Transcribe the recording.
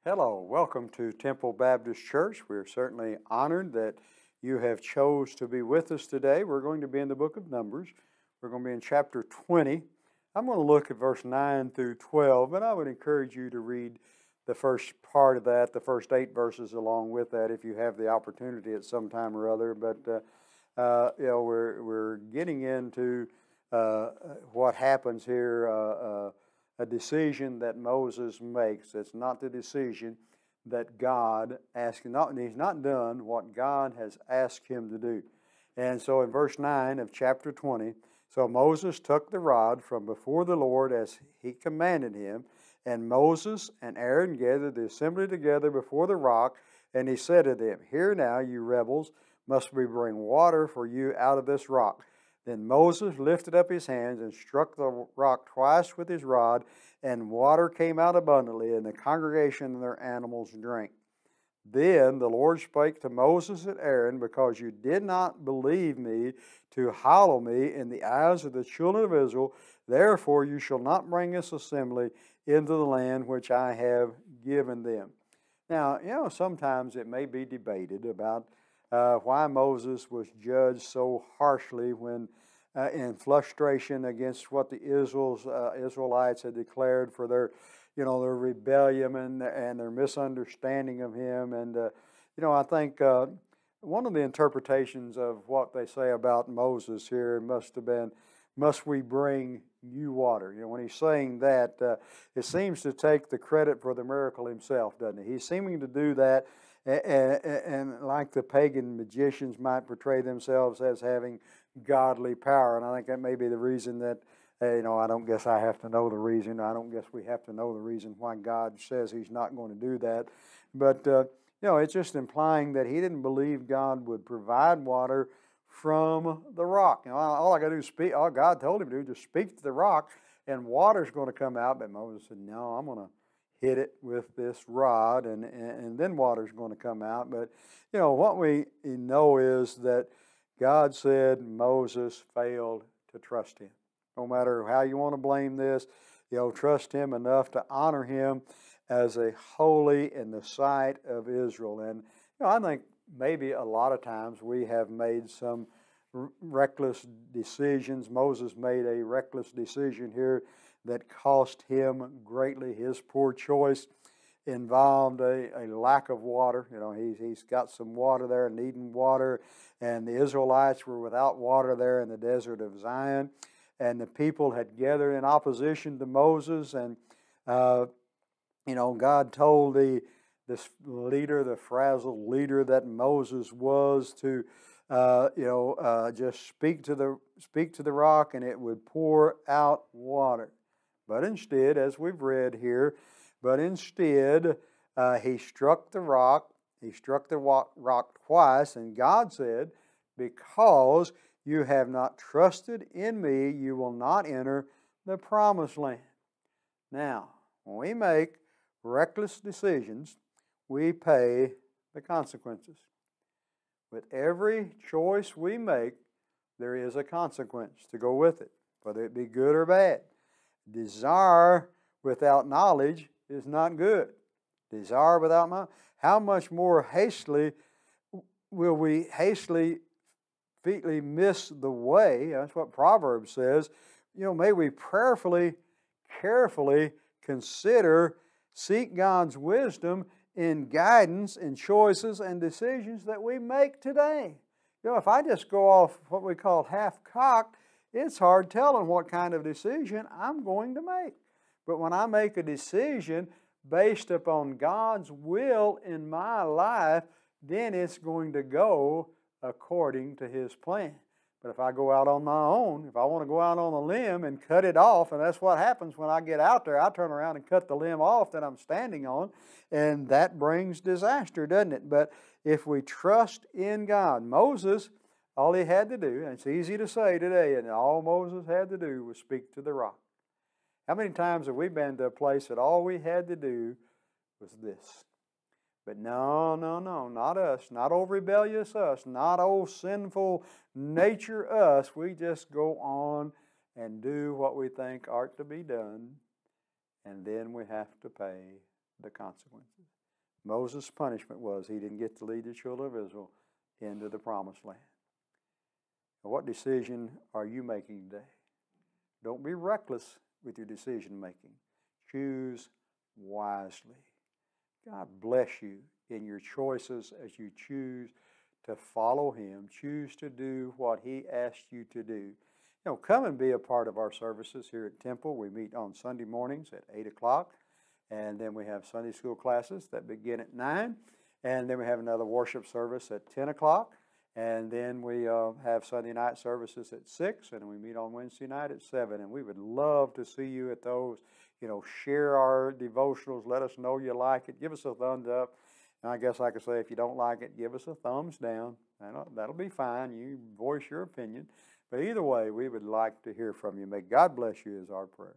Hello, welcome to Temple Baptist Church. We're certainly honored that you have chose to be with us today. We're going to be in the book of Numbers. We're going to be in chapter 20. I'm going to look at verse 9 through 12, but I would encourage you to read the first part of that, the first 8 verses along with that if you have the opportunity at some time or other. But we're getting into what happens here. A decision that Moses makes. It's not the decision that God asked him. He's not done what God has asked him to do. And so in verse 9 of chapter 20, so Moses took the rod from before the Lord as he commanded him, and Moses and Aaron gathered the assembly together before the rock, and he said to them, "Hear now, you rebels, must we bring water for you out of this rock?" Then Moses lifted up his hands and struck the rock twice with his rod, and water came out abundantly, and the congregation and their animals drank. Then the Lord spake to Moses and Aaron, "Because you did not believe me to hallow me in the eyes of the children of Israel, therefore you shall not bring this assembly into the land which I have given them." Now, sometimes it may be debated about why Moses was judged so harshly when in frustration against what the Israelites had declared for their rebellion and their misunderstanding of him. And I think one of the interpretations of what they say about Moses here must have been, "Must we bring you water?" When he's saying that, it seems to take the credit for the miracle himself, doesn't it? He's seeming to do that. And like the pagan magicians might portray themselves as having godly power. And I think that may be the reason that, I don't guess I have to know the reason. I don't guess we have to know the reason why God says he's not going to do that. But, it's just implying that he didn't believe God would provide water from the rock. All I got to do is speak. All God told him to do is just speak to the rock and water's going to come out. But Moses said, "No, I'm going to hit it with this rod, and then water's going to come out." But, what we know is that God said Moses failed to trust him. No matter how you want to blame this, trust him enough to honor him as a holy in the sight of Israel. And, I think maybe a lot of times we have made some reckless decisions. Moses made a reckless decision here that cost him greatly. His poor choice involved a lack of water. He's got some water there, needing water, and the Israelites were without water there in the desert of Zion, and the people had gathered in opposition to Moses, and God told this leader, the frazzled leader that Moses was, to just speak to the rock, and it would pour out water. But instead, as we've read here, he struck the rock. He struck the rock twice, and God said, "Because you have not trusted in me, you will not enter the promised land." Now, when we make reckless decisions, we pay the consequences. With every choice we make, there is a consequence to go with it, whether it be good or bad. Desire without knowledge is not good. Desire without knowledge. How much more hastily will we featly miss the way? That's what Proverbs says. May we prayerfully, carefully consider, seek God's wisdom in guidance in choices and decisions that we make today. If I just go off what we call half-cocked, it's hard telling what kind of decision I'm going to make. But when I make a decision based upon God's will in my life, then it's going to go according to His plan. But if I go out on my own, if I want to go out on a limb and cut it off, and that's what happens when I get out there, I turn around and cut the limb off that I'm standing on, and that brings disaster, doesn't it? But if we trust in God, Moses, all he had to do, and it's easy to say today, and all Moses had to do was speak to the rock. How many times have we been to a place that all we had to do was this? But no, not us, not old rebellious us, not old sinful nature us. We just go on and do what we think ought to be done, and then we have to pay the consequences. Moses' punishment was he didn't get to lead the children of Israel into the promised land. What decision are you making today? Don't be reckless with your decision making. Choose wisely. God bless you in your choices as you choose to follow Him. Choose to do what He asked you to do. Come and be a part of our services here at Temple. We meet on Sunday mornings at 8 o'clock. And then we have Sunday school classes that begin at 9. And then we have another worship service at 10 o'clock. And then we have Sunday night services at 6. And we meet on Wednesday night at 7. And we would love to see you at those. Share our devotionals. Let us know you like it. Give us a thumbs up. And I guess I could say if you don't like it, give us a thumbs down. That'll be fine. You voice your opinion. But either way, we would like to hear from you. May God bless you is our prayer.